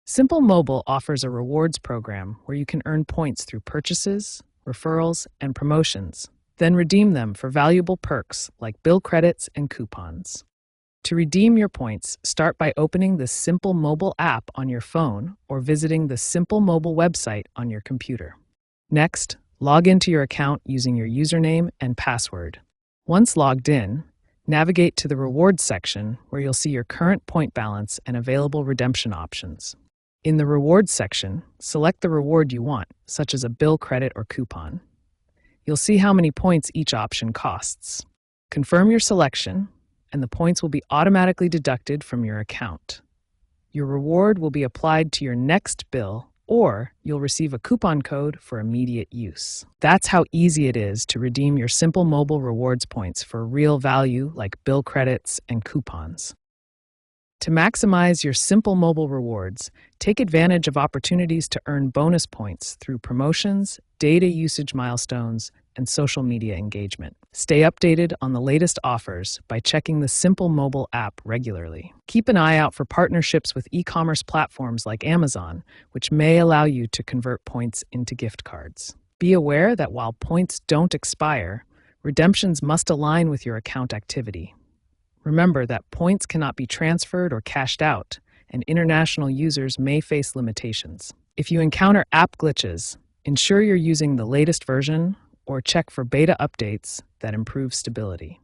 Simple Mobile offers a rewards program where you can earn points through purchases, referrals, and promotions, then redeem them for valuable perks like bill credits and coupons. To redeem your points, start by opening the Simple Mobile app on your phone or visiting the Simple Mobile website on your computer. Next, log into your account using your username and password. Once logged in, navigate to the Rewards section where you'll see your current point balance and available redemption options. In the Rewards section, select the reward you want, such as a bill credit or coupon. You'll see how many points each option costs. Confirm your selection, and the points will be automatically deducted from your account. Your reward will be applied to your next bill, or you'll receive a coupon code for immediate use. That's how easy it is to redeem your Simple Mobile rewards points for real value like bill credits and coupons. To maximize your Simple Mobile rewards, take advantage of opportunities to earn bonus points through promotions, data usage milestones, and social media engagement. Stay updated on the latest offers by checking the Simple Mobile app regularly. Keep an eye out for partnerships with e-commerce platforms like Amazon, which may allow you to convert points into gift cards. Be aware that while points don't expire, redemptions must align with your account activity. Remember that points cannot be transferred or cashed out, and international users may face limitations. If you encounter app glitches, ensure you're using the latest version or check for beta updates that improve stability.